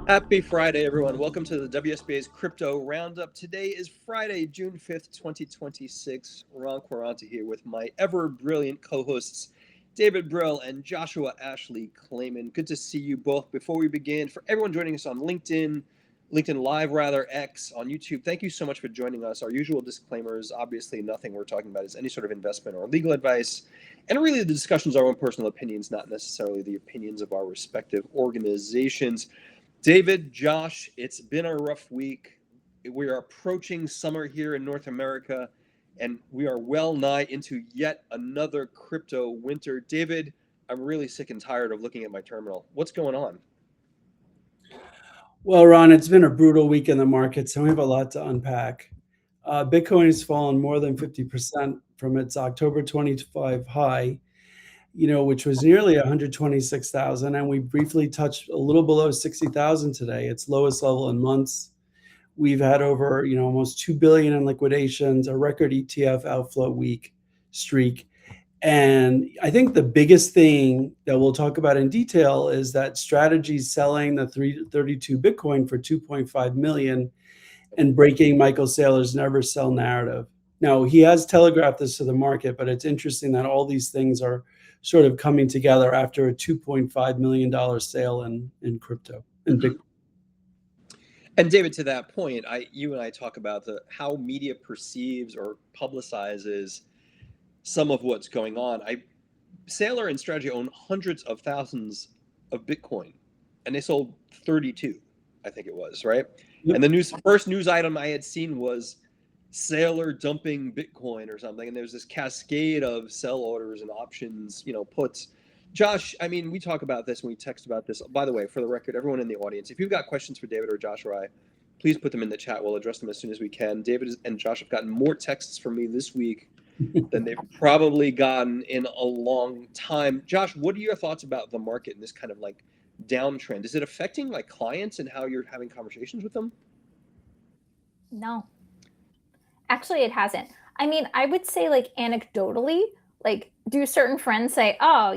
Happy Friday, everyone. Welcome to the WSBA's Crypto Roundup. Today is Friday, June 5th, 2026. Ron Quaranta here with my ever-brilliant co-hosts, David Brill and Joshua Ashley Klayman. Good to see you both. Before we begin, for everyone joining us on LinkedIn Live, X, on YouTube, thank you so much for joining us. Our usual disclaimers, obviously nothing we're talking about is any sort of investment or legal advice. And really the discussions are our own personal opinions, not necessarily the opinions of our respective organizations. David, Josh, it's been a rough week. We are approaching summer here in North America, and we are well nigh into yet another crypto winter. David, I'm really sick and tired of looking at my terminal. What's going on? Well, Ron, it's been a brutal week in the markets, and we have a lot to unpack. Bitcoin has fallen more than 50% from its October 25 high, which was nearly 126,000, and we briefly touched a little below 60,000 today, its lowest level in months. We've had over, almost 2 billion in liquidations, a record ETF outflow streak. And I think the biggest thing that we'll talk about in detail is that Strategy's selling the 32 Bitcoin for 2.5 million and breaking Michael Saylor's never sell narrative. Now, he has telegraphed this to the market, but it's interesting that all these things are sort of coming together after a $2.5 million sale in crypto and Bitcoin. And David, to that point, you and I talk about how media perceives or publicizes some of what's going on. Saylor and Strategy own hundreds of thousands of Bitcoin, and they sold 32, I think it was, right? Yep. And the first news item I had seen was Saylor dumping Bitcoin or something, and there's this cascade of sell orders and options, puts. Josh, we talk about this and we text about this. By the way, for the record, everyone in the audience, if you've got questions for David or Josh or I, please put them in the chat. We'll address them as soon as we can. David and Josh have gotten more texts from me this week than they've probably gotten in a long time. Josh, what are your thoughts about the market and this kind of like downtrend? Is it affecting clients and how you're having conversations with them? No. Actually, it hasn't. I would say anecdotally, do certain friends say, oh,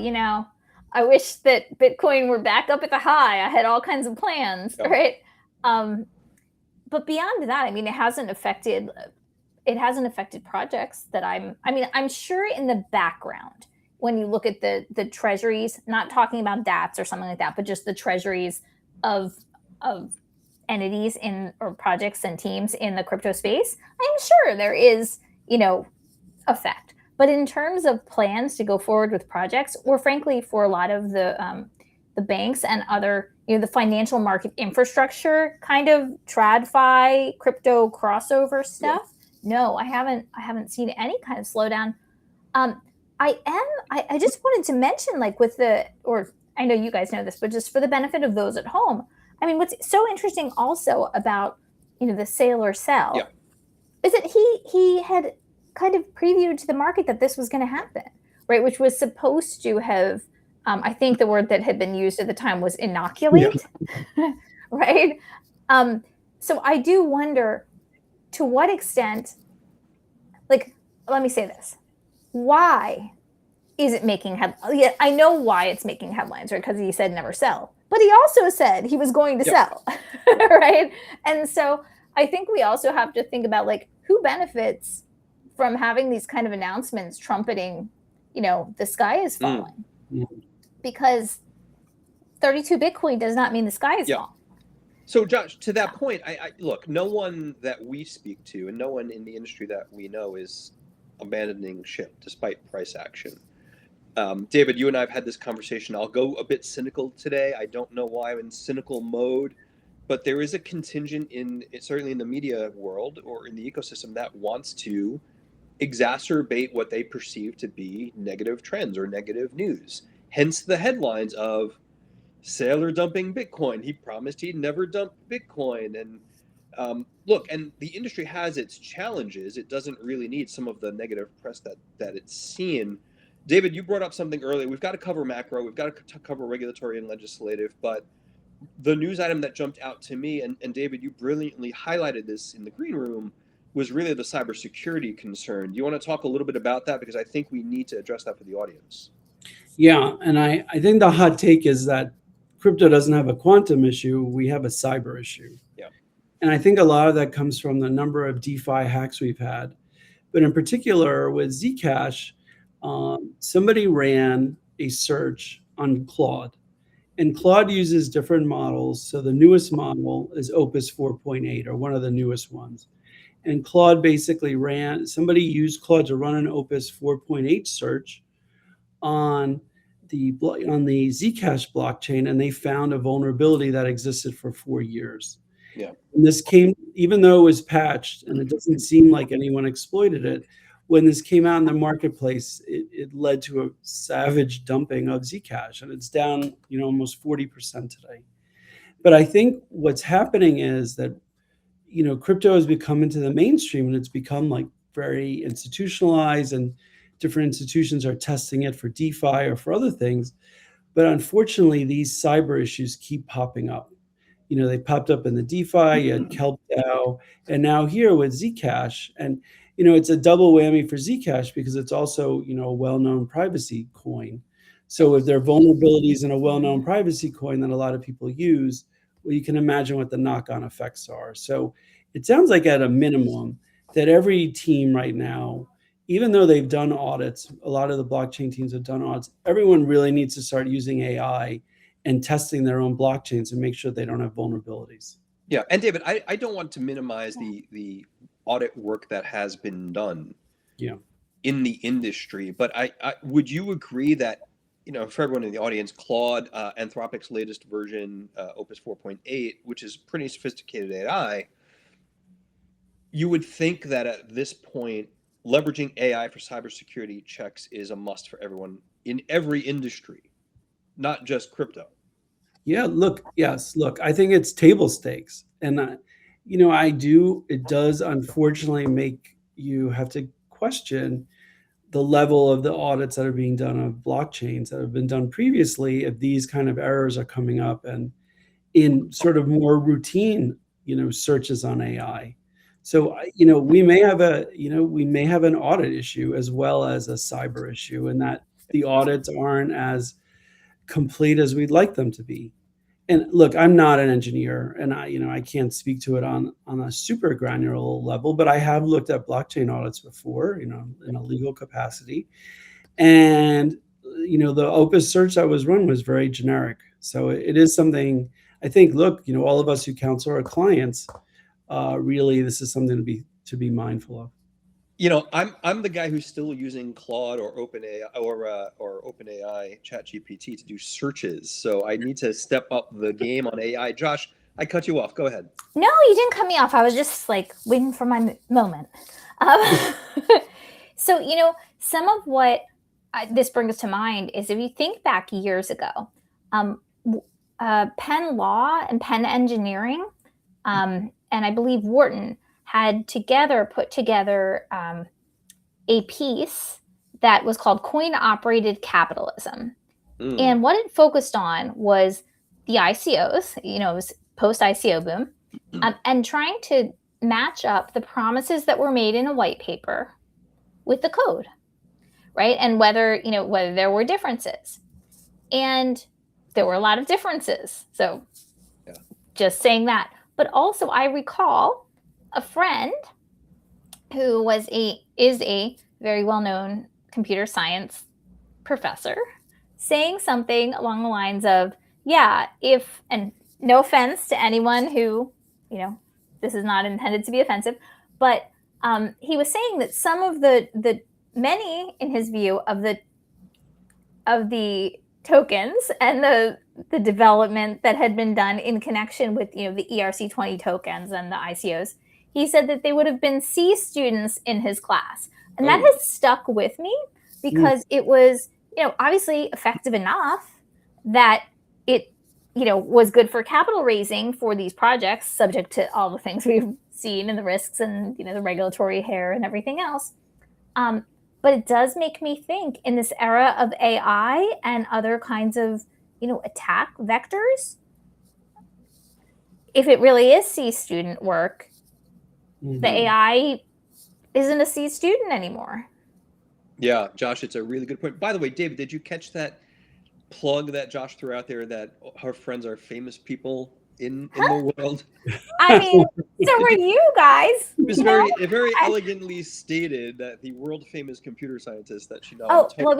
I wish that Bitcoin were back up at the high. I had all kinds of plans, right? But beyond that, it hasn't affected projects that I'm sure in the background, when you look at the treasuries, not talking about DATs or something like that, but just the treasuries of entities or projects and teams in the crypto space, I'm sure there is, effect. But in terms of plans to go forward with projects, or frankly, for a lot of the banks and other, the financial market infrastructure kind of TradFi crypto crossover stuff, no, I haven't seen any kind of slowdown. I just wanted to mention, or I know you guys know this, but just for the benefit of those at home, what's so interesting also about, the Saylor sell is that he had kind of previewed to the market that this was going to happen, right? Which was supposed to have, I think the word that had been used at the time was inoculate, right? So I do wonder to what extent, let me say this. Why is it making headlines? Yeah, I know why it's making headlines, right? Because he said never sell. But he also said he was going to sell, right? And so I think we also have to think about who benefits from having these kind of announcements trumpeting, the sky is falling. Because 32 Bitcoin does not mean the sky is falling. So Josh, to that point, I look, no one that we speak to and no one in the industry that we know is abandoning ship despite price action. David, you and I have had this conversation. I'll go a bit cynical today. I don't know why I'm in cynical mode, but there is a contingent certainly in the media world or in the ecosystem that wants to exacerbate what they perceive to be negative trends or negative news. Hence the headlines of Saylor dumping Bitcoin. He promised he'd never dump Bitcoin. And look, and the industry has its challenges. It doesn't really need some of the negative press that it's seen. David, you brought up something earlier. We've got to cover macro. We've got to cover regulatory and legislative. But the news item that jumped out to me, and David, you brilliantly highlighted this in the green room, was really the cybersecurity concern. Do you want to talk a little bit about that? Because I think we need to address that for the audience. Yeah, and I think the hot take is that crypto doesn't have a quantum issue, we have a cyber issue. Yeah. And I think a lot of that comes from the number of DeFi hacks we've had. But in particular with Zcash, somebody ran a search on Claude. And Claude uses different models. So the newest model is Opus 4.8, or one of the newest ones. And Claude basically somebody used Claude to run an Opus 4.8 search on the Zcash blockchain, and they found a vulnerability that existed for 4 years. Yeah. And this came, even though it was patched, and it doesn't seem like anyone exploited it, when this came out in the marketplace, it led to a savage dumping of Zcash, and it's down, almost 40% today. But I think what's happening is that, crypto has become into the mainstream, and it's become like very institutionalized, and different institutions are testing it for DeFi or for other things. But unfortunately, these cyber issues keep popping up. They popped up in the DeFi, you had Kelp DAO, and now here with Zcash. And, it's a double whammy for Zcash because it's also, a well-known privacy coin. So if there are vulnerabilities in a well-known privacy coin that a lot of people use, well, you can imagine what the knock-on effects are. So it sounds like at a minimum that every team right now, even though they've done audits, a lot of the blockchain teams have done audits, everyone really needs to start using AI and testing their own blockchains and make sure they don't have vulnerabilities. Yeah, and David, I don't want to minimize the audit work that has been done in the industry, but I would you agree that, for everyone in the audience, Claude, Anthropic's latest version, Opus 4.8, which is pretty sophisticated AI, you would think that at this point, leveraging AI for cybersecurity checks is a must for everyone in every industry, not just crypto. Yeah, look, I think it's table stakes. And, it does unfortunately make you have to question the level of the audits that are being done of blockchains that have been done previously, if these kind of errors are coming up and in sort of more routine, searches on AI. So, we may have an audit issue as well as a cyber issue, and that the audits aren't as complete as we'd like them to be. And look, I'm not an engineer, and I can't speak to it on a super granular level, but I have looked at blockchain audits before, in a legal capacity. And, the Opus search that was run was very generic. So it is something I think, look, all of us who counsel our clients, really, this is something to be mindful of. I'm the guy who's still using Claude or OpenAI or OpenAI ChatGPT to do searches. So I need to step up the game on AI. Josh, I cut you off. Go ahead. No, you didn't cut me off. I was just waiting for my moment. So, some of what this brings to mind is if you think back years ago, Penn Law and Penn Engineering, and I believe Wharton had put together a piece that was called Coin-Operated Capitalism. And what it focused on was the ICOs, it was post-ICO boom, and trying to match up the promises that were made in a white paper with the code, right? And whether there were differences. And there were a lot of differences. So just saying that. But also I recall a friend who is a very well-known computer science professor saying something along the lines of, and no offense to anyone who, this is not intended to be offensive, but he was saying that some of the many, in his view, of the tokens and the development that had been done in connection with the ERC20 tokens and the ICOs, he said that they would have been C students in his class. And that has stuck with me because it was, obviously effective enough that it, was good for capital raising for these projects, subject to all the things we've seen and the risks and, the regulatory hair and everything else. But it does make me think in this era of AI and other kinds of, attack vectors, if it really is C student work, the AI isn't a C student anymore. Yeah, Josh, it's a really good point. By the way, David, did you catch that plug that Josh threw out there that her friends are famous people in the world? I mean, so were you guys. It was very elegantly stated that the world famous computer scientist that she knows. Oh, well, I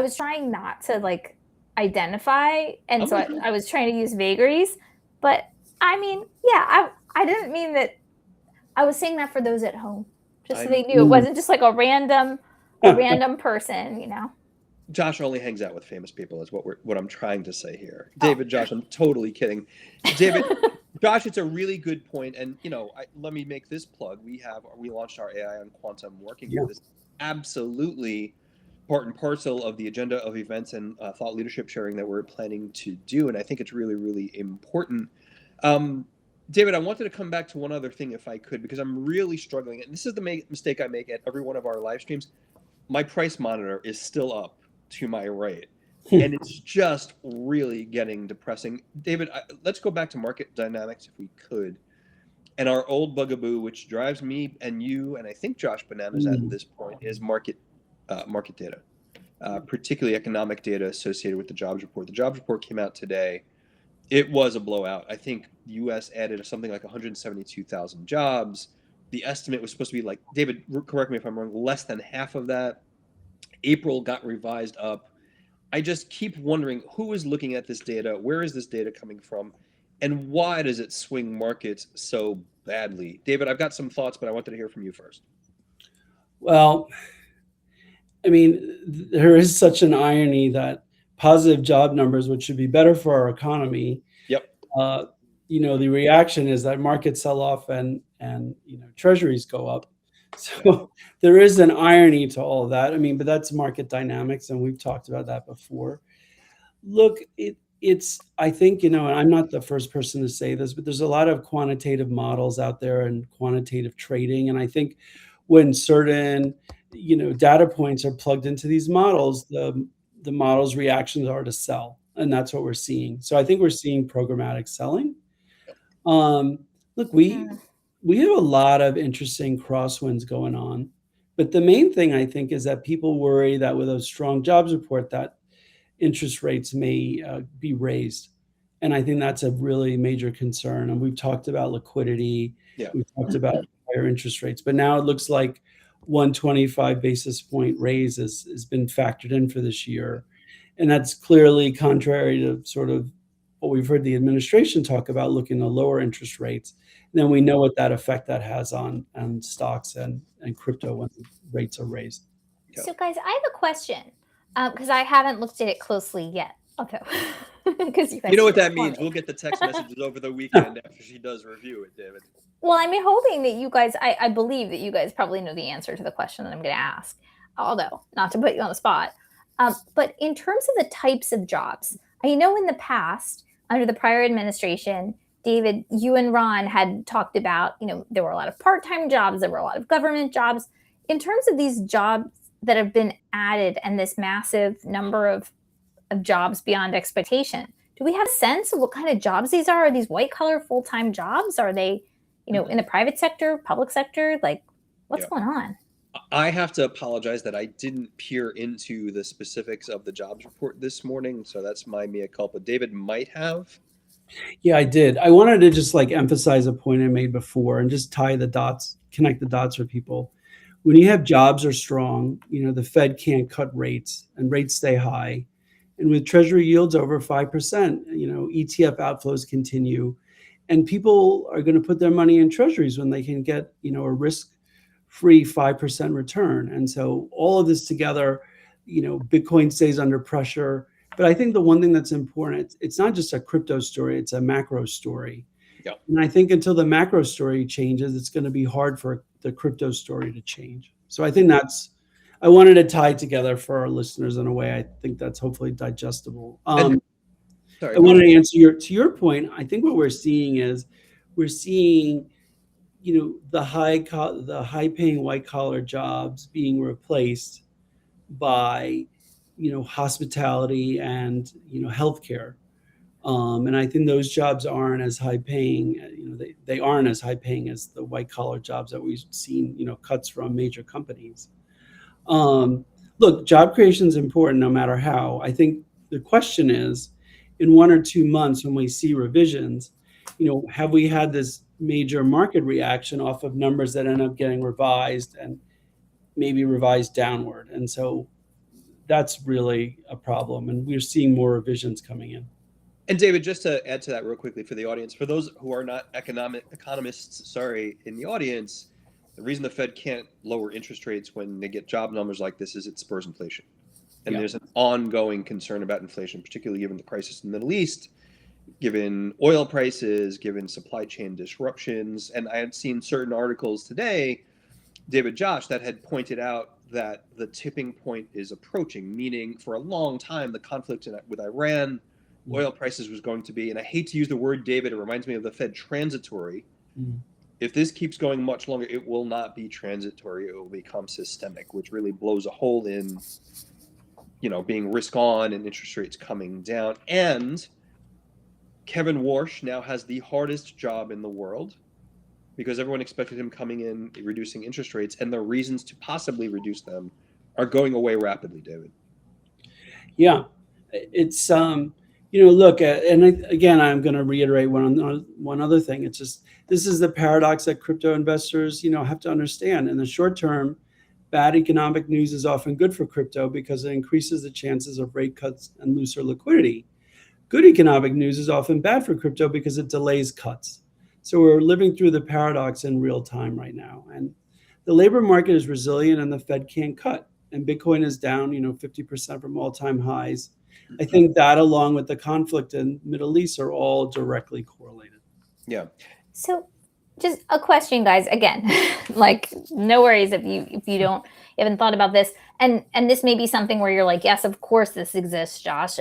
was trying not to like identify, and so I was trying to use vagaries. But I mean, yeah, I didn't mean that. I was saying that for those at home, just so they knew it wasn't just like a random person, you know. Josh only hangs out with famous people, is what I'm trying to say here. David, Josh, I'm totally kidding. David, Josh, it's a really good point, and let me make this plug. We launched our AI on Quantum working group. This absolutely part and parcel of the agenda of events and thought leadership sharing that we're planning to do, and I think it's really, really important. David, I wanted to come back to one other thing if I could, because I'm really struggling, and this is the mistake I make at every one of our live streams. My price monitor is still up to my right, and it's just really getting depressing. David, let's go back to market dynamics if we could. And our old bugaboo, which drives me and you, and I think Josh bananas at this point, is market data, particularly economic data associated with the jobs report. The jobs report came out today. It was a blowout. I think the U.S. added something like 172,000 jobs. The estimate was supposed to be like, David, correct me if I'm wrong, less than half of that. April got revised up. I just keep wondering who is looking at this data, where is this data coming from, and why does it swing markets so badly? David, I've got some thoughts, but I wanted to hear from you first. Well, I mean, there is such an irony that positive job numbers, which should be better for our economy, the reaction is that markets sell off and treasuries go up. So there is an irony to all of that. I mean, but that's market dynamics, and we've talked about that before. Look, I think, and I'm not the first person to say this, but there's a lot of quantitative models out there and quantitative trading. And I think when certain, data points are plugged into these models, the model's reactions are to sell. And that's what we're seeing. So I think we're seeing programmatic selling. Look, we have a lot of interesting crosswinds going on, but the main thing I think is that people worry that with a strong jobs report that interest rates may be raised, and I think that's a really major concern. And we've talked about liquidity, we've talked about higher interest rates, but now it looks like 125 basis point raise has been factored in for this year, and that's clearly contrary to sort of what we've heard the administration talk about, looking at lower interest rates. Then we know what that effect that has on stocks and crypto when rates are raised. So guys, I have a question because I haven't looked at it closely yet. Okay. Because you know what that means. We'll get the text messages over the weekend after she does review it, David. Well, I'm hoping that you guys, I believe that you guys probably know the answer to the question that I'm going to ask, although not to put you on the spot. But in terms of the types of jobs, I know in the past, under the prior administration, David, you and Ron had talked about, there were a lot of part-time jobs, there were a lot of government jobs. In terms of these jobs that have been added and this massive number of jobs beyond expectation, do we have a sense of what kind of jobs these are? Are these white-collar full-time jobs? Are they, in the private sector, public sector? Like, what's going on? I have to apologize that I didn't peer into the specifics of the jobs report this morning, so that's my mea culpa. David might have. Yeah, I did. I wanted to just emphasize a point I made before and just connect the dots for people. When you have jobs are strong, the Fed can't cut rates and rates stay high. And with treasury yields over 5%, ETF outflows continue. And people are going to put their money in treasuries when they can get, a risk-free 5% return. And so all of this together, Bitcoin stays under pressure. But I think the one thing that's important, it's not just a crypto story, it's a macro story. Yeah. And I think until the macro story changes, it's going to be hard for the crypto story to change. So I think I wanted to tie together for our listeners in a way I think that's hopefully digestible. I wanted to answer to your point. I think what we're seeing is the high paying white collar jobs being replaced by hospitality and healthcare, And I think those jobs aren't as high paying. They aren't as high paying as the white collar jobs that we've seen, cuts from major companies. Look, job creation is important no matter how. I think the question is, in 1 or 2 months when we see revisions, have we had this major market reaction off of numbers that end up getting revised and maybe revised downward? And so that's really a problem. And we're seeing more revisions coming in. And David, just to add to that real quickly for the audience, for those who are not economists, in the audience, the reason the Fed can't lower interest rates when they get job numbers like this is it spurs inflation. And there's an ongoing concern about inflation, particularly given the crisis in the Middle East, given oil prices, given supply chain disruptions. And I had seen certain articles today, David, Josh, that had pointed out that the tipping point is approaching, meaning for a long time, the conflict with Iran, oil prices was going to be, and I hate to use the word, David, it reminds me of the Fed, transitory. If this keeps going much longer, it will not be transitory. It will become systemic, which really blows a hole in, being risk on and interest rates coming down. And Kevin Warsh now has the hardest job in the world because everyone expected him coming in, reducing interest rates, and the reasons to possibly reduce them are going away rapidly, David. Yeah, it's look, again, I'm going to reiterate one other thing. It's just, this is the paradox that crypto investors, have to understand. In the short term, bad economic news is often good for crypto because it increases the chances of rate cuts and looser liquidity. Good economic news is often bad for crypto because it delays cuts. So we're living through the paradox in real time right now. And the labor market is resilient and the Fed can't cut. And Bitcoin is down, 50% from all-time highs. I think that, along with the conflict in Middle East, are all directly correlated. Yeah. So just a question, guys, again, like, no worries if you haven't thought about this. And this may be something where you're like, yes, of course this exists, Josh.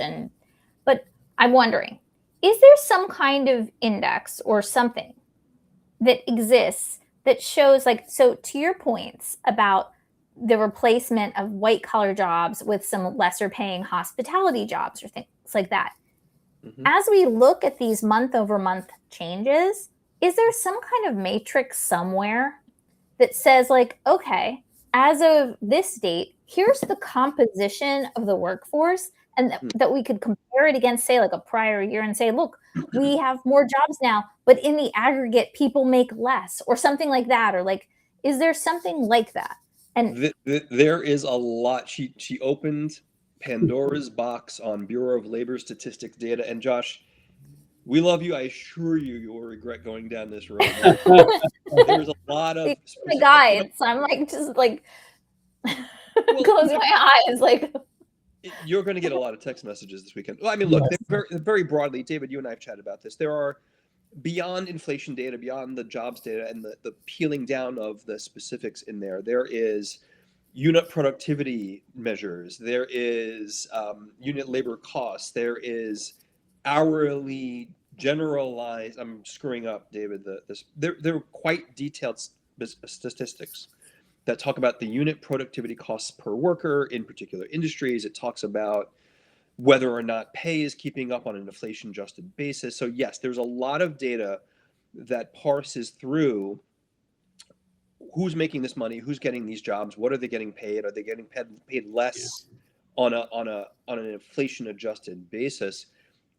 But I'm wondering, is there some kind of index or something that exists that shows, like, so to your points about the replacement of white collar jobs with some lesser paying hospitality jobs or things like that. As we look at these month over month changes, is there some kind of matrix somewhere that says, like, okay, as of this date, here's the composition of the workforce, and that we could compare it against, say, like a prior year and say, look, we have more jobs now, but in the aggregate, people make less, or something like that? Or, like, is there something like that? And there is a lot. She opened Pandora's box on Bureau of Labor Statistics data. And Josh, we love you. I assure you, you will regret going down this road. There's a lot of my guides. So I'm like, just like closing my eyes. Like, you're going to get a lot of text messages this weekend. Well, I mean, look, very broadly, David, you and I have chatted about this. There are, beyond inflation data, beyond the jobs data and the peeling down of the specifics in there, there is unit productivity measures, there is unit labor costs, there is hourly generalized, I'm screwing up, David, there are quite detailed statistics that talk about the unit productivity costs per worker in particular industries. It talks about whether or not pay is keeping up on an inflation-adjusted basis. So yes, there's a lot of data that parses through who's making this money, who's getting these jobs, what are they getting paid, are they getting paid less on an inflation-adjusted basis.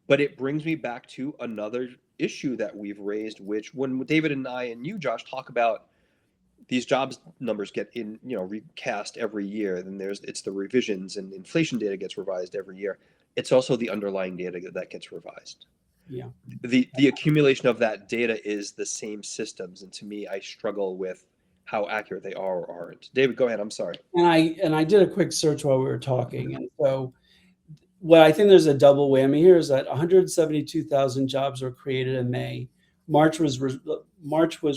But it brings me back to another issue that we've raised, which when David and I and you, Josh, talk about these jobs numbers get recast every year, then it's the revisions, and inflation data gets revised every year. It's also the underlying data that gets revised. Yeah. The accumulation of that data is the same systems, and to me, I struggle with how accurate they are or aren't. David, go ahead. I'm sorry. And I did a quick search while we were talking, and so what I think there's a double whammy here is that 172,000 jobs were created in May. March was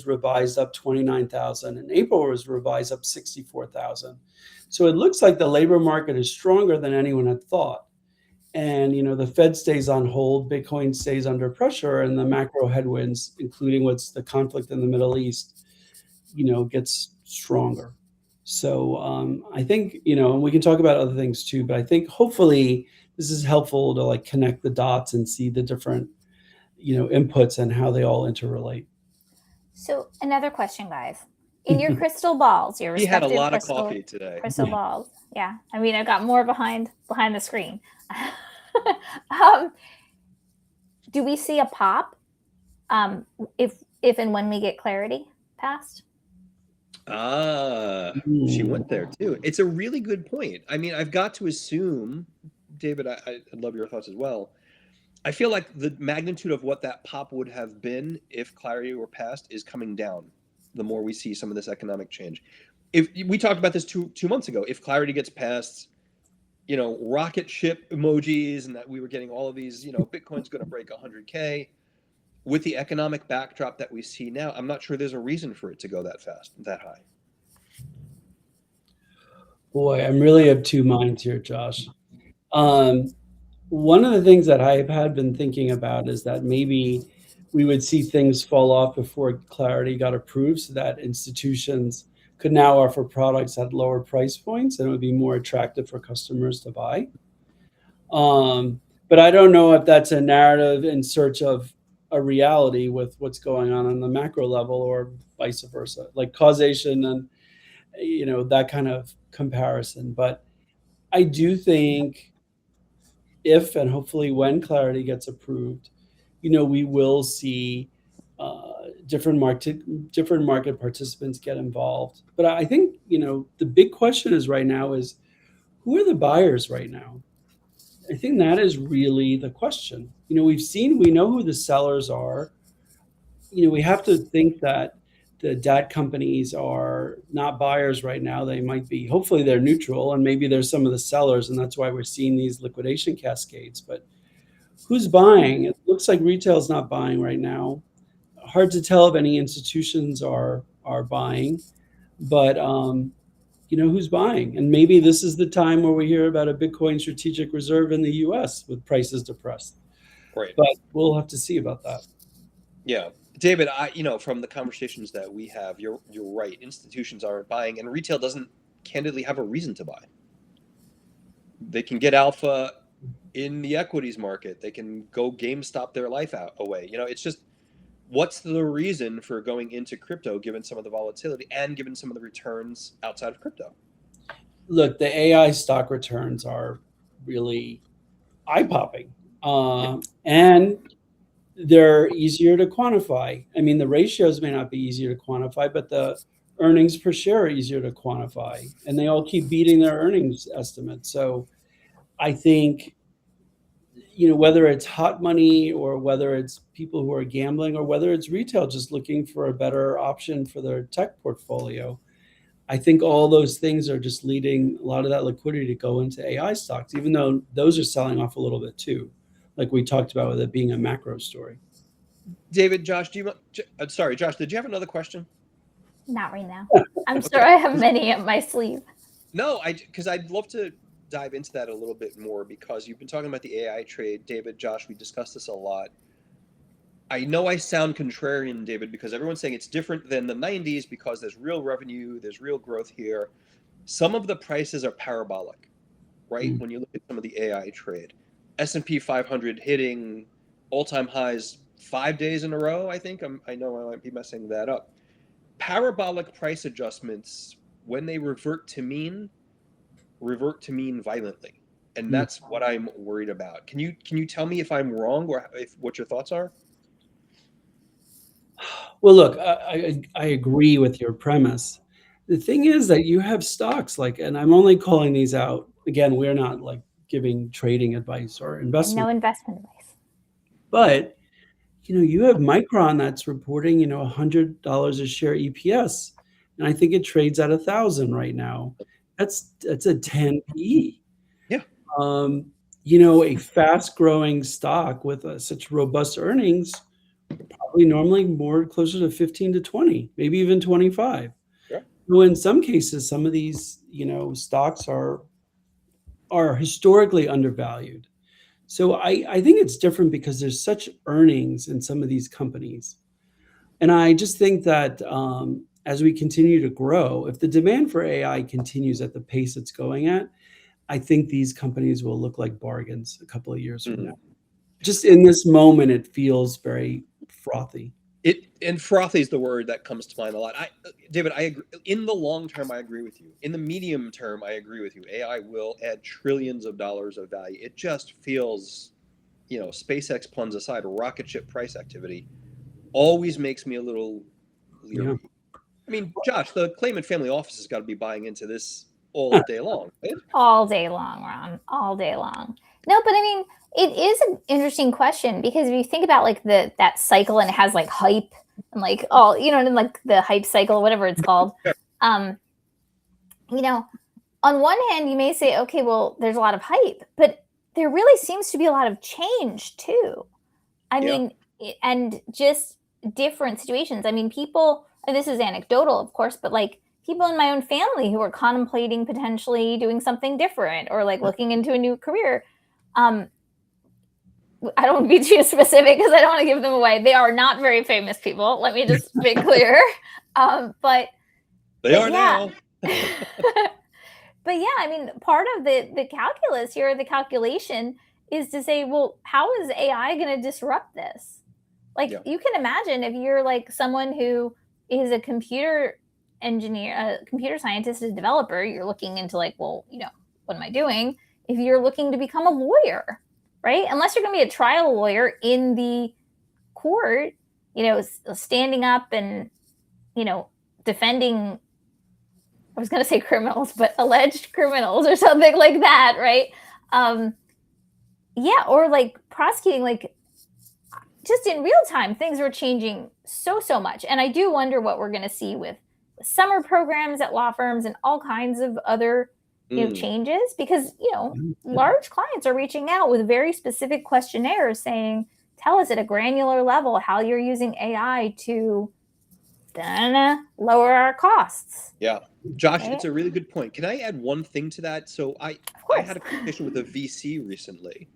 revised up 29,000, and April was revised up 64,000. So it looks like the labor market is stronger than anyone had thought. And the Fed stays on hold, Bitcoin stays under pressure, and the macro headwinds, including what's the conflict in the Middle East, gets stronger. So I think, and we can talk about other things too, but I think hopefully this is helpful to like connect the dots and see the different, inputs and how they all interrelate. So another question, guys. In your crystal balls, your He had a respective lot of coffee today. crystal balls. Yeah. I mean, I got more behind the screen. Do we see a pop if and when we get clarity passed? She went there too. It's a really good point. I mean, I've got to assume, David, I'd love your thoughts as well. I feel like the magnitude of what that pop would have been if clarity were passed is coming down the more we see some of this economic change. If we talked about this two months ago, if clarity gets passed, rocket ship emojis, and that we were getting all of these, Bitcoin's going to break 100K. With the economic backdrop that we see now, I'm not sure there's a reason for it to go that fast, that high. Boy, I'm really of two minds here, Josh. One of the things that I have been thinking about is that maybe we would see things fall off before clarity got approved so that institutions could now offer products at lower price points and it would be more attractive for customers to buy. But I don't know if that's a narrative in search of a reality with what's going on the macro level or vice versa, like causation and, that kind of comparison. But I do think if and hopefully when clarity gets approved, we will see different market participants get involved. But I think the big question is right now is who are the buyers right now? I think that is really the question. We know who the sellers are. We have to think that the debt companies are not buyers right now. They might be, hopefully they're neutral, and maybe there's some of the sellers, and that's why we're seeing these liquidation cascades. But who's buying? It looks like retail's not buying right now. Hard to tell if any institutions are buying, but who's buying? And maybe this is the time where we hear about a Bitcoin strategic reserve in the US with prices depressed. Right. But we'll have to see about that. Yeah. David, from the conversations that we have, you're right. Institutions aren't buying, and retail doesn't candidly have a reason to buy. They can get alpha in the equities market. They can go GameStop their life away. It's just, what's the reason for going into crypto given some of the volatility and given some of the returns outside of crypto? Look, the AI stock returns are really eye-popping, and they're easier to quantify. I mean, the ratios may not be easier to quantify, but the earnings per share are easier to quantify, and they all keep beating their earnings estimates. So I think, whether it's hot money or whether it's people who are gambling or whether it's retail just looking for a better option for their tech portfolio, I think all those things are just leading a lot of that liquidity to go into AI stocks, even though those are selling off a little bit too, like we talked about with it being a macro story. David, Josh, Josh, did you have another question? Not right now. I'm sure I have many up my sleeve. No, because I'd love to dive into that a little bit more, because you've been talking about the AI trade. David, Josh, we discussed this a lot. I know I sound contrarian, David, because everyone's saying it's different than the 90s because there's real revenue, there's real growth here. Some of the prices are parabolic, right? When you look at some of the AI trade. S&P 500 hitting all-time highs 5 days in a row, I think. I know I might be messing that up. Parabolic price adjustments, when they revert to mean violently. And that's what I'm worried about. Can you tell me if I'm wrong or what your thoughts are? Well, look, I agree with your premise. The thing is that you have stocks and I'm only calling these out. Again, we're not like giving trading advice or investment. No investment advice. But, you have Micron that's reporting, $100 a share EPS. And I think it trades at 1,000 right now. That's a 10 PE. Yeah. A fast growing stock with such robust earnings, probably normally more closer to 15 to 20, maybe even 25. Yeah. So in some cases, some of these, stocks are historically undervalued. So I think it's different because there's such earnings in some of these companies. And I just think that as we continue to grow, if the demand for AI continues at the pace it's going at, I think these companies will look like bargains a couple of years from now. Just in this moment, it feels very frothy. And frothy is the word that comes to mind a lot. David, I agree. In the long term, I agree with you. In the medium term, I agree with you. AI will add trillions of dollars of value. It just feels, SpaceX puns aside, rocket ship price activity always makes me a little leery. Yeah. I mean, Josh, the Klayman family office has got to be buying into this all day long, right? All day long, Ron. All day long. No, but I mean, it is an interesting question because if you think about like that cycle and it has like hype and like all, and like the hype cycle, whatever it's called. On one hand, you may say, okay, well, there's a lot of hype, but there really seems to be a lot of change too. I mean, and just different situations. I mean, people, and this is anecdotal, of course, but like people in my own family who are contemplating potentially doing something different or like looking into a new career. I don't want to be too specific because I don't want to give them away. They are not very famous people. Let me just be clear. But they are now. But yeah, I mean, part of the calculus here, the calculation is to say, well, how is AI going to disrupt this? Like you can imagine if you're like someone who is a computer engineer, a computer scientist, a developer, you're looking into like, well, what am I doing? If you're looking to become a lawyer, right? Unless you're going to be a trial lawyer in the court, standing up and, defending, I was going to say criminals, but alleged criminals or something like that, right? Or like prosecuting, like just in real time, things are changing so much. And I do wonder what we're going to see with summer programs at law firms and all kinds of other changes because, large clients are reaching out with very specific questionnaires saying, tell us at a granular level how you're using AI to lower our costs. Yeah. Josh, right? It's a really good point. Can I add one thing to that? So I had a conversation with a VC recently,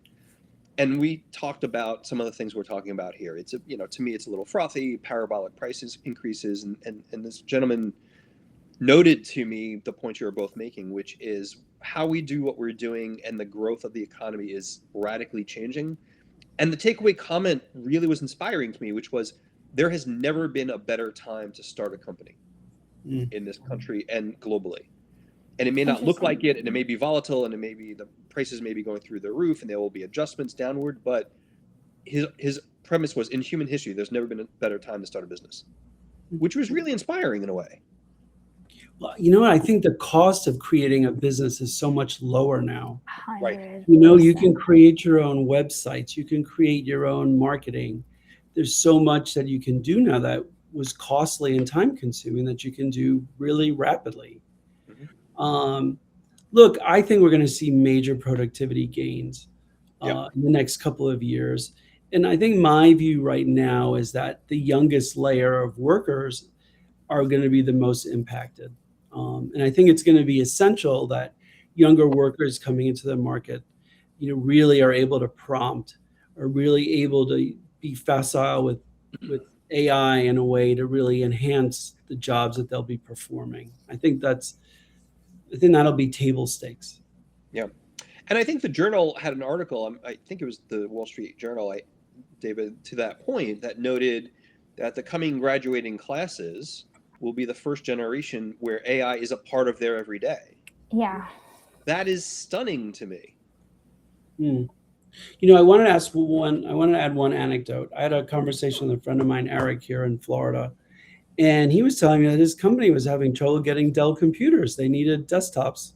and we talked about some of the things we're talking about here. It's, to me, it's a little frothy, parabolic prices increases. And this gentleman noted to me the point you were both making, which is how we do what we're doing and the growth of the economy is radically changing. And the takeaway comment really was inspiring to me, which was there has never been a better time to start a company in this country and globally. And it may not look like it, and it may be volatile, and it may be the prices may be going through the roof, and there will be adjustments downward. But his premise was, in human history, there's never been a better time to start a business, which was really inspiring in a way. Well, I think the cost of creating a business is so much lower now. 100%. Right. You can create your own websites, you can create your own marketing. There's so much that you can do now that was costly and time consuming that you can do really rapidly. Look, I think we're going to see major productivity gains in the next couple of years. And I think my view right now is that the youngest layer of workers are going to be the most impacted. And I think it's going to be essential that younger workers coming into the market, really are able to prompt, are really able to be facile with AI in a way to really enhance the jobs that they'll be performing. I think that'll be table stakes. Yeah. And I think the Journal had an article, I think it was the Wall Street Journal, David, to that point, that noted that the coming graduating classes will be the first generation where AI is a part of their everyday. Yeah. That is stunning to me. I wanted to add one anecdote. I had a conversation with a friend of mine, Eric, here in Florida, and he was telling me that his company was having trouble getting Dell computers. They needed desktops,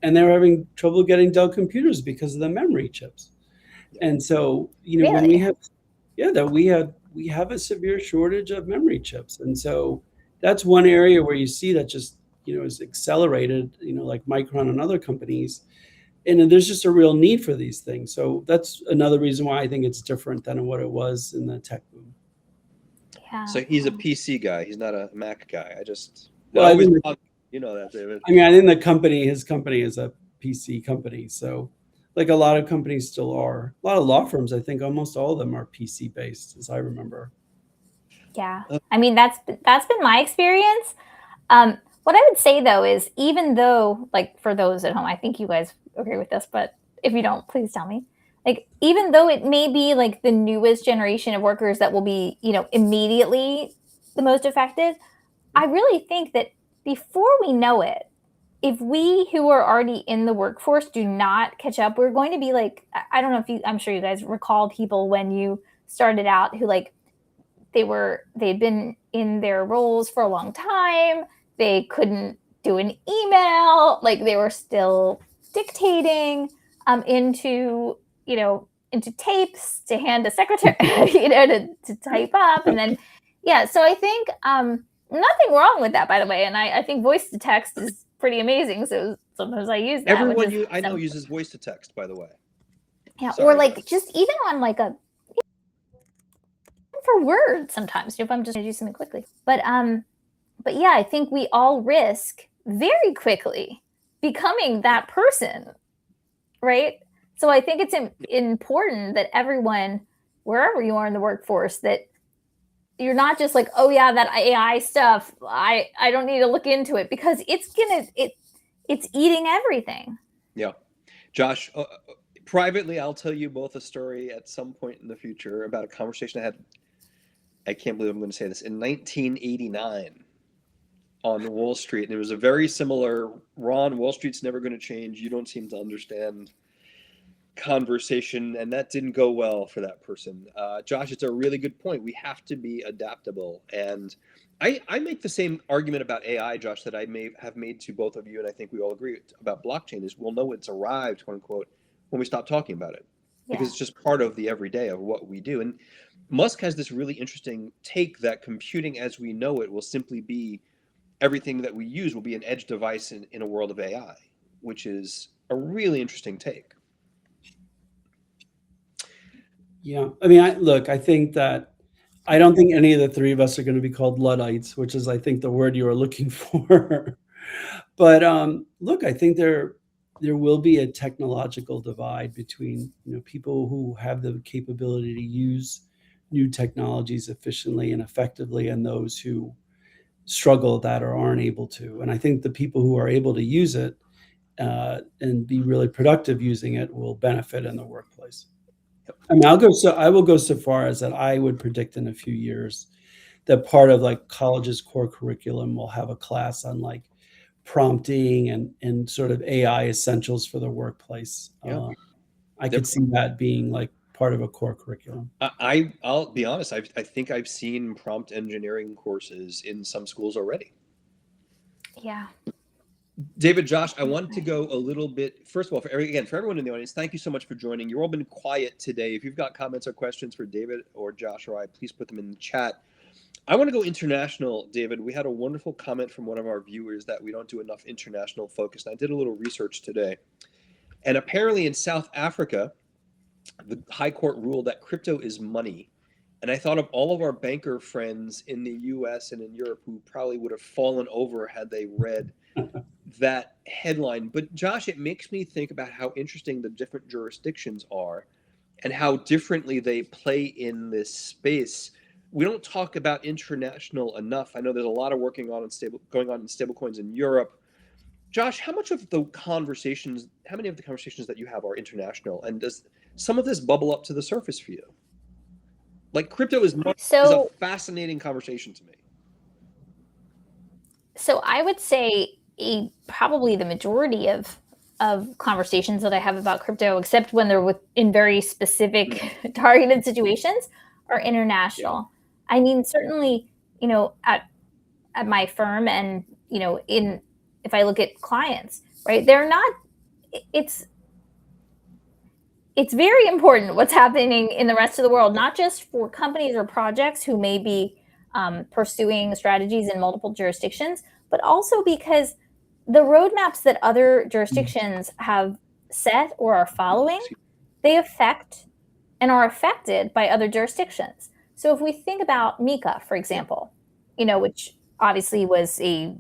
and they were having trouble getting Dell computers because of the memory chips. And so, really? when we have a severe shortage of memory chips. And so that's one area where you see that just, is accelerated, like Micron and other companies. And there's just a real need for these things. So that's another reason why I think it's different than what it was in the tech boom. Yeah. So he's a PC guy. He's not a Mac guy. You know that, David. I mean, I think his company is a PC company. So like a lot of companies still are. A lot of law firms, I think almost all of them are PC based, as I remember. Yeah. I mean, that's been my experience. What I would say though is, even though, like, for those at home, I think you guys agree with this, but if you don't, please tell me. Like, even though it may be like the newest generation of workers that will be, immediately the most affected, I really think that before we know it, if we who are already in the workforce do not catch up, we're going to be like, I don't know if I'm sure you guys recall people when you started out who, like, they'd been in their roles for a long time. They couldn't do an email. Like, they were still dictating into tapes to hand to secretary, to type up. And then, yeah. So I think nothing wrong with that, by the way. And I think voice to text is pretty amazing. So sometimes I use that. Everyone I know uses voice to text, by the way. Yeah. Sorry, or like guys. Just even on like for words sometimes, if I'm just going to do something quickly. But yeah, I think we all risk very quickly becoming that person, right? So I think it's important that everyone, wherever you are in the workforce, that you're not just like, oh yeah, that AI stuff, I don't need to look into it, because it's eating everything. Yeah. Josh, privately, I'll tell you both a story at some point in the future about a conversation I had. I can't believe I'm going to say this, in 1989 on Wall Street. And it was a very similar, Ron, Wall Street's never going to change. You don't seem to understand conversation. And that didn't go well for that person. Josh, it's a really good point. We have to be adaptable. And I make the same argument about AI, Josh, that I may have made to both of you. And I think we all agree about blockchain is we'll know it's arrived, quote unquote, when we stop talking about it. Because it's just part of the everyday of what we do. And Musk has this really interesting take that computing as we know it will simply be, everything that we use will be an edge device in a world of AI, which is a really interesting take. Yeah. I mean, I think that I don't think any of the three of us are going to be called Luddites, which is, I think, the word you were looking for. But look, I think there will be a technological divide between people who have the capability to use new technologies efficiently and effectively, and those who struggle with that or aren't able to. And I think the people who are able to use it and be really productive using it will benefit in the workplace. I mean, I will go so far as that I would predict in a few years that part of like college's core curriculum will have a class on like prompting and sort of AI essentials for the workplace. Yeah. I could see that being like part of a core curriculum. I'll be honest. I think I've seen prompt engineering courses in some schools already. Yeah. David, Josh, I wanted to go a little bit, first of all, for everyone in the audience, thank you so much for joining. You've all been quiet today. If you've got comments or questions for David or Josh or I, please put them in the chat. I want to go international, David. We had a wonderful comment from one of our viewers that we don't do enough international focus. And I did a little research today. And apparently in South Africa, the High Court ruled that crypto is money. And I thought of all of our banker friends in the US and in Europe who probably would have fallen over had they read that headline. But Josh, it makes me think about how interesting the different jurisdictions are and how differently they play in this space. We don't talk about international enough. I know there's a lot of going on in stablecoins in Europe. Josh, how many of the conversations that you have are international? And does some of this bubble up to the surface for you? Like, crypto is a fascinating conversation to me. So I would say probably the majority of conversations that I have about crypto, except when they're in very specific targeted situations, are international. I mean, certainly, at my firm and, if I look at clients, right, it's very important what's happening in the rest of the world, not just for companies or projects who may be pursuing strategies in multiple jurisdictions, but also because the roadmaps that other jurisdictions have set or are following, they affect and are affected by other jurisdictions. So if we think about MiCA, for example, which obviously was I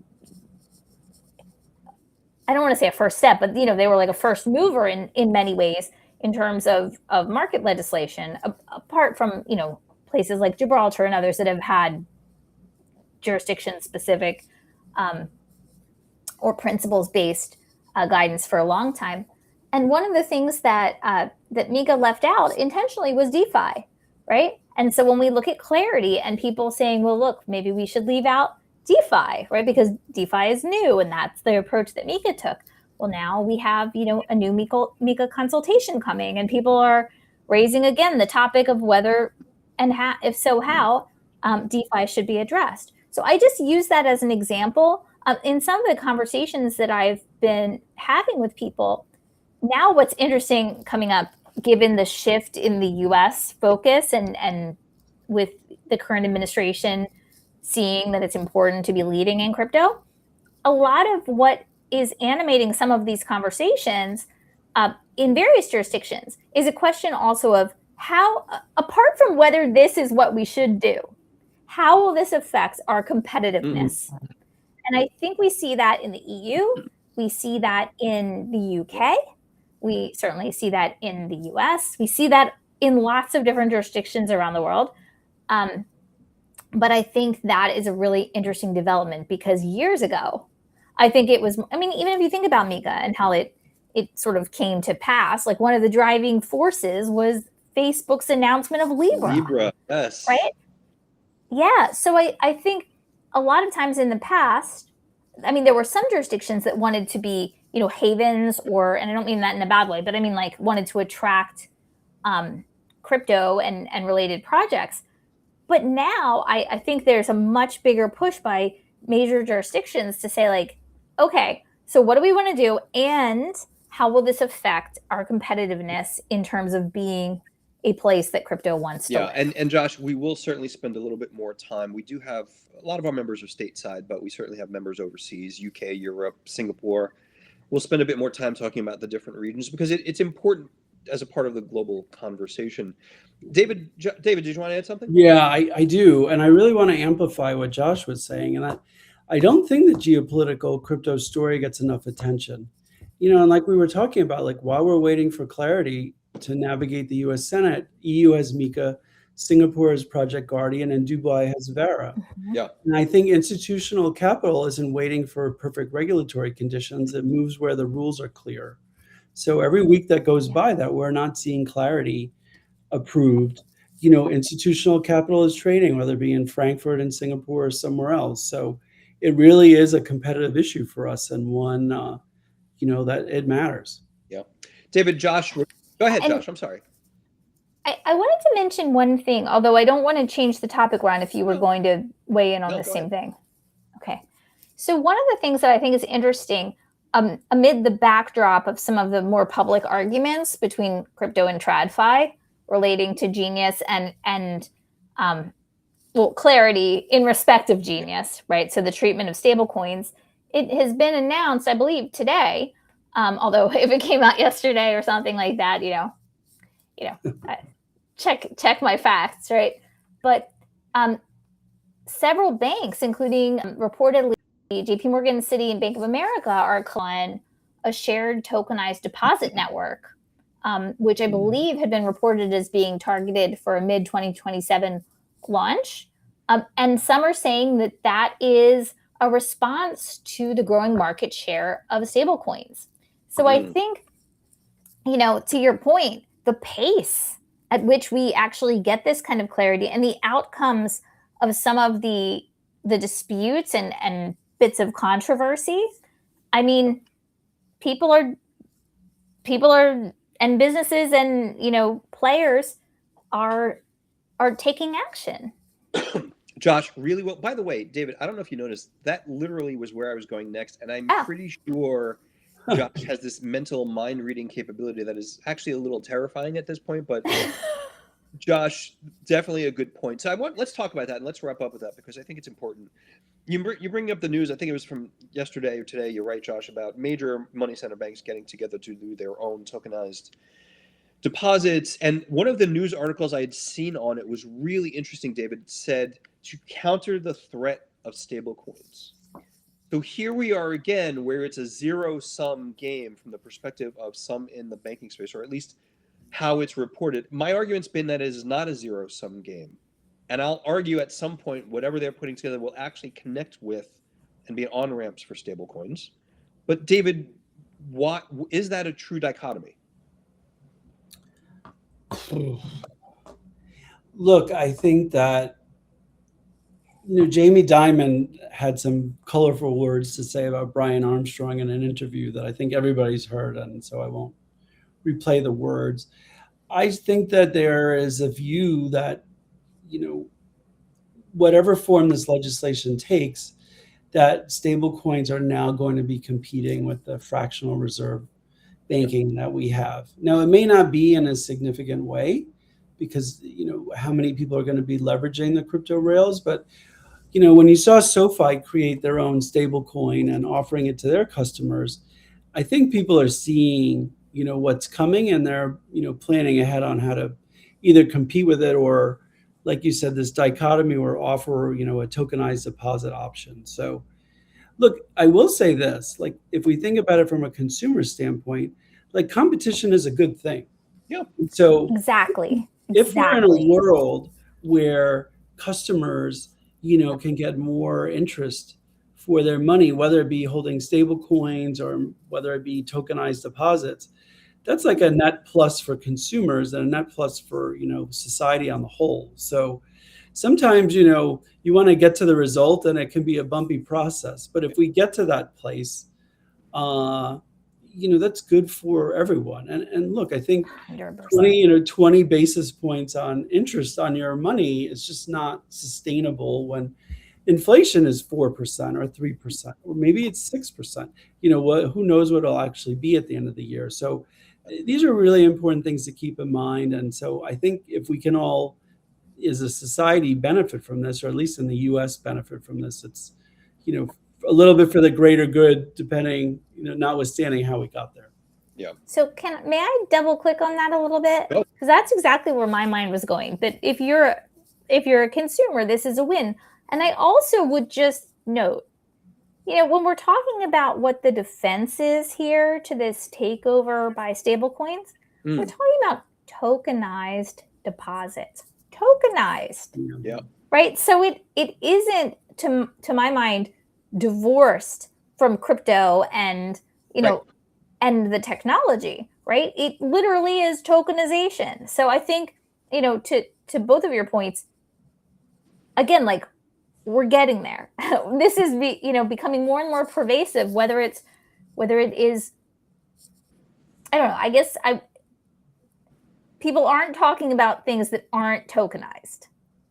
don't want to say a first step, but they were like a first mover in many ways in terms of market legislation, apart from places like Gibraltar and others that have had jurisdiction-specific or principles-based guidance for a long time. And one of the things that that MiCA left out intentionally was DeFi, right? And so when we look at clarity and people saying, well, look, maybe we should leave out DeFi, right? Because DeFi is new and that's the approach that MiCA took. Well, now we have, a new MiCA consultation coming, and people are raising again the topic of whether and how, if so, how DeFi should be addressed. So I just use that as an example. In some of the conversations that I've been having with people, now what's interesting coming up, given the shift in the US focus and with the current administration seeing that it's important to be leading in crypto, a lot of what is animating some of these conversations in various jurisdictions is a question also of how, apart from whether this is what we should do, how will this affect our competitiveness? Mm-hmm. And I think we see that in the EU, we see that in the UK, we certainly see that in the US, we see that in lots of different jurisdictions around the world. But I think that is a really interesting development, because years ago, I think it was, even if you think about MiCA and how it sort of came to pass, like one of the driving forces was Facebook's announcement of Libra. Libra, yes. Right? Yeah. So I think a lot of times in the past, there were some jurisdictions that wanted to be, havens, and I don't mean that in a bad way, but wanted to attract crypto and related projects. But now I think there's a much bigger push by major jurisdictions to say, okay, so what do we want to do? And how will this affect our competitiveness in terms of being a place that crypto wants to live? And Josh, we will certainly spend a little bit more time. We do have a lot of our members are stateside, but we certainly have members overseas, UK, Europe, Singapore. We'll spend a bit more time talking about the different regions because it's important as a part of the global conversation. David, did you want to add something? Yeah, I do. And I really want to amplify what Josh was saying. And I don't think the geopolitical crypto story gets enough attention. And like we were talking about, while we're waiting for clarity to navigate the US Senate, EU has MiCA, Singapore has Project Guardian, and Dubai has Vera. Mm-hmm. Yeah. And I think institutional capital isn't waiting for perfect regulatory conditions. It moves where the rules are clear. So every week that goes by that we're not seeing clarity approved, institutional capital is trading, whether it be in Frankfurt and Singapore or somewhere else. So it really is a competitive issue for us, and one, that it matters. Yeah. David, Josh, go ahead, Josh. I'm sorry. I wanted to mention one thing, although I don't want to change the topic, Ron, if you were going to weigh in on the same thing. Okay. So one of the things that I think is interesting, amid the backdrop of some of the more public arguments between crypto and TradFi relating to Genius and clarity in respect of Genius, right? So the treatment of stablecoins, it has been announced, I believe, today. Although if it came out yesterday or something like that, check my facts, right? But several banks, including reportedly JP Morgan, Citi, and Bank of America, are on a shared tokenized deposit network, which I believe had been reported as being targeted for a mid-2027 launch. And some are saying that is a response to the growing market share of stablecoins. So I think, to your point, the pace at which we actually get this kind of clarity and the outcomes of some of the disputes and bits of controversy, people are and businesses and players are taking action. Josh, really well. By the way, David, I don't know if you noticed, that literally was where I was going next, and I'm pretty sure Josh has this mental mind reading capability that is actually a little terrifying at this point, but Josh, definitely a good point. So let's talk about that, and let's wrap up with that, because I think it's important. You bring up the news, I think it was from yesterday or today, you're right, Josh, about major money center banks getting together to do their own tokenized deposits. And one of the news articles I had seen on it was really interesting, David. It said to counter the threat of stablecoins. So here we are again, where it's a zero-sum game from the perspective of some in the banking space, or at least how it's reported. My argument's been that it is not a zero-sum game. And I'll argue at some point, whatever they're putting together will actually connect with and be on ramps for stablecoins. But David, what is that a true dichotomy? Look, I think that Jamie Dimon had some colorful words to say about Brian Armstrong in an interview that I think everybody's heard, and so I won't replay the words. I think that there is a view that, whatever form this legislation takes, that stable coins are now going to be competing with the fractional reserve banking that we have. Now, it may not be in a significant way because, how many people are going to be leveraging the crypto rails, but when you saw SoFi create their own stable coin and offering it to their customers, I think people are seeing, what's coming, and they're, planning ahead on how to either compete with it or, like you said, this dichotomy or offer, a tokenized deposit option. So look, I will say this, like, if we think about it from a consumer standpoint, like, competition is a good thing. Yeah. So exactly. If we're in a world where customers, can get more interest for their money, whether it be holding stable coins or whether it be tokenized deposits, that's like a net plus for consumers and a net plus for, society on the whole. So sometimes, you want to get to the result and it can be a bumpy process. But if we get to that place, that's good for everyone. And look, I think 100%. 20 basis points on interest on your money is just not sustainable when inflation is 4% or 3%, or maybe it's 6%. Who knows what it'll actually be at the end of the year. So these are really important things to keep in mind. And so I think if we can all, as a society, benefit from this, or at least in the US benefit from this, it's, a little bit for the greater good, depending, notwithstanding how we got there. Yeah. So may I double click on that a little bit? Because that's exactly where my mind was going. But if you're a consumer, this is a win. And I also would just note, when we're talking about what the defense is here to this takeover by stablecoins, we're talking about tokenized deposits. Tokenized. Yeah. Right? So it isn't, to my mind, divorced from crypto and, and the technology, right? It literally is tokenization. So I think, to both of your points, again, like, we're getting there. This is becoming more and more pervasive, whether it is, I don't know, I guess people aren't talking about things that aren't tokenized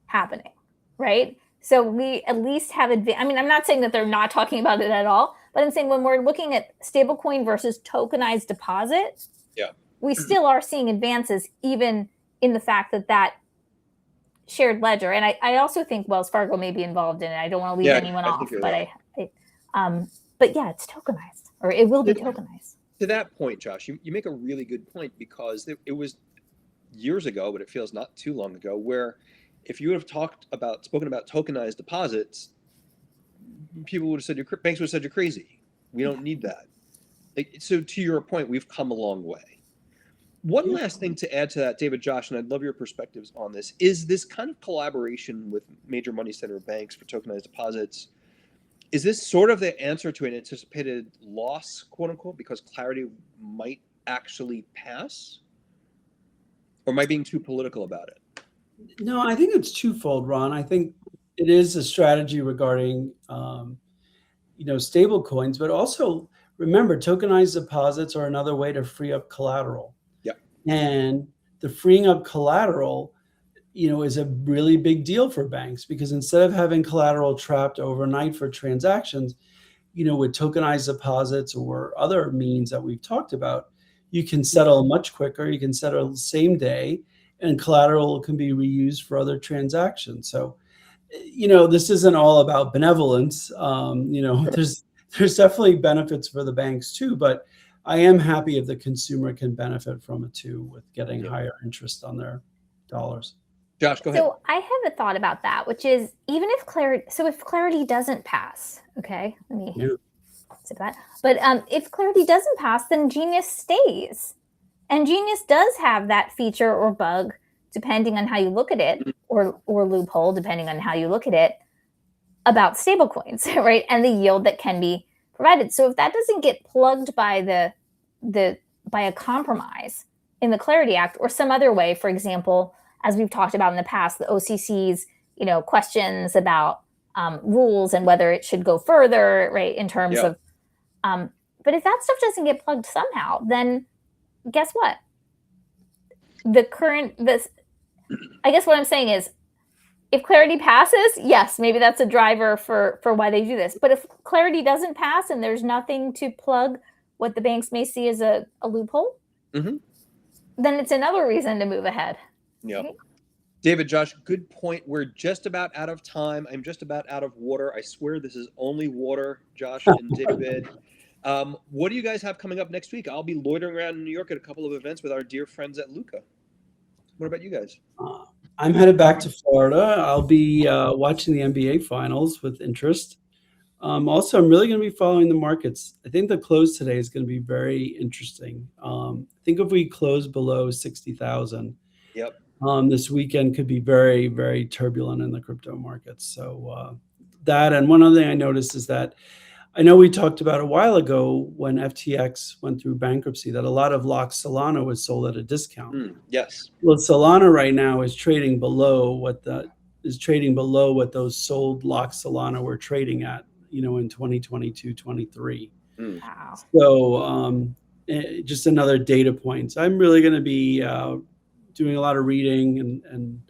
happening, right? So we at least have I'm not saying that they're not talking about it at all, but I'm saying when we're looking at stablecoin versus tokenized deposit, we still are seeing advances, even in the fact that shared ledger. And I also think Wells Fargo may be involved in it. I don't want to leave anyone off, but but yeah, it's tokenized, or it will be tokenized. To that point, Josh, you make a really good point, because it was years ago, but it feels not too long ago, where if you would have spoken about tokenized deposits, people would have said, banks would have said you're crazy. We don't need that. So to your point, we've come a long way. One last thing to add to that, David, Josh, and I'd love your perspectives on this, is this kind of collaboration with major money center banks for tokenized deposits. Is this sort of the answer to an anticipated loss, quote unquote, because clarity might actually pass? Or am I being too political about it? No, I think it's twofold, Ron. I think it is a strategy regarding, stable coins, but also remember, tokenized deposits are another way to free up collateral. Yeah. And the freeing up collateral, is a really big deal for banks, because instead of having collateral trapped overnight for transactions, with tokenized deposits or other means that we've talked about, you can settle much quicker. You can settle the same day, and collateral can be reused for other transactions. So, this isn't all about benevolence. There's definitely benefits for the banks too, but I am happy if the consumer can benefit from it too, with getting higher interest on their dollars. Josh, go ahead. So I have a thought about that, which is, even if clarity doesn't pass, okay, let me say that. But if clarity doesn't pass, then Genius stays. And Genius does have that feature or bug depending on how you look at it, or loophole, depending on how you look at it, about stablecoins, right? And the yield that can be provided. So if that doesn't get plugged by by a compromise in the Clarity Act or some other way, for example, as we've talked about in the past, the OCC's, questions about rules and whether it should go further, right? In terms of, but if that stuff doesn't get plugged somehow, then guess what? I guess what I'm saying is, if Clarity passes, yes, maybe that's a driver for why they do this. But if Clarity doesn't pass and there's nothing to plug what the banks may see as a loophole, then it's another reason to move ahead. Yeah. Right? David, Josh, good point. We're just about out of time. I'm just about out of water. I swear this is only water, Josh and David. What do you guys have coming up next week? I'll be loitering around in New York at a couple of events with our dear friends at Luca. What about you guys? I'm headed back to Florida. I'll be watching the NBA finals with interest. Also, I'm really going to be following the markets. I think the close today is going to be very interesting. I think if we close below 60,000, this weekend could be very, very turbulent in the crypto markets. So that, and one other thing I noticed is that I know we talked about a while ago when FTX went through bankruptcy that a lot of locked Solana was sold at a discount. Yes. Well, Solana right now is trading below what those sold locked Solana were trading at, in 2022, 23. Wow. So just another data point. So I'm really going to be doing a lot of reading and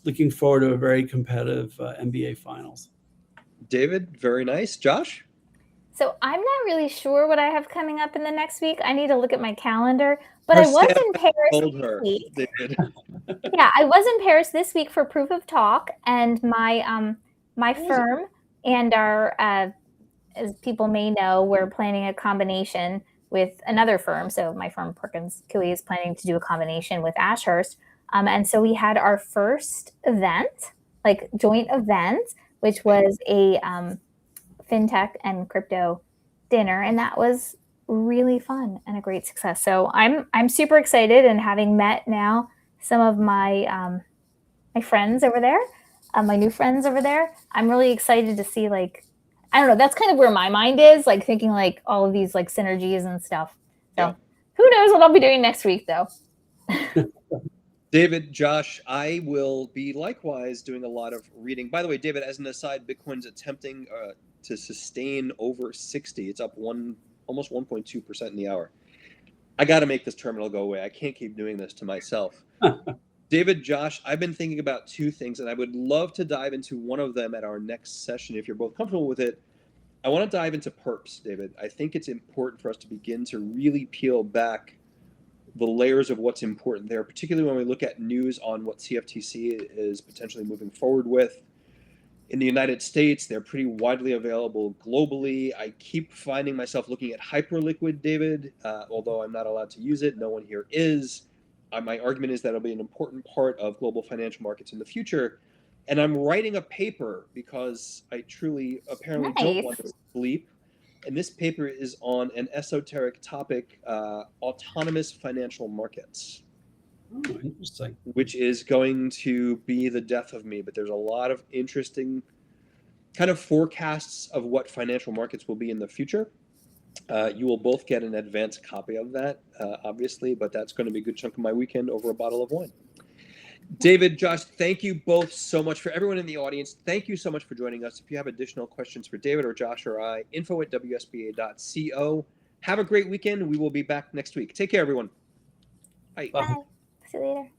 looking forward to a very competitive NBA finals. David, very nice. Josh? So I'm not really sure what I have coming up in the next week. I need to look at my calendar. But I was in Paris this week. David. Yeah, I was in Paris this week for Proof of Talk, and my firm and our, as people may know, we're planning a combination with another firm. So my firm, Perkins Coie, is planning to do a combination with Ashurst. And so we had our first event, like joint event, which was a fintech and crypto dinner, and that was really fun and a great success. So I'm super excited, and having met now some of my my friends over there, my new friends over there, I'm really excited to see, like, I don't know, that's kind of where my mind is, like thinking like all of these like synergies and stuff. So who knows what I'll be doing next week though. David, Josh, I will be likewise doing a lot of reading. By the way, David, as an aside, Bitcoin's attempting to sustain over 60. It's up almost 1.2% in the hour. I got to make this terminal go away. I can't keep doing this to myself. David, Josh, I've been thinking about two things, and I would love to dive into one of them at our next session if you're both comfortable with it. I want to dive into perps, David. I think it's important for us to begin to really peel back the layers of what's important there, particularly when we look at news on what CFTC is potentially moving forward with. In the United States, they're pretty widely available globally. I keep finding myself looking at Hyperliquid, David, although I'm not allowed to use it. No one here is. My argument is that it'll be an important part of global financial markets in the future. And I'm writing a paper because I truly apparently don't want to sleep. And this paper is on an esoteric topic, autonomous financial markets. Oh, interesting. Which is going to be the death of me. But there's a lot of interesting kind of forecasts of what financial markets will be in the future. You will both get an advanced copy of that, obviously, but that's going to be a good chunk of my weekend over a bottle of wine. David, Josh, thank you both so much. For everyone in the audience, thank you so much for joining us. If you have additional questions for David or Josh or I, info@wsba.co. Have a great weekend. We will be back next week. Take care, everyone. Bye. Bye. See you later.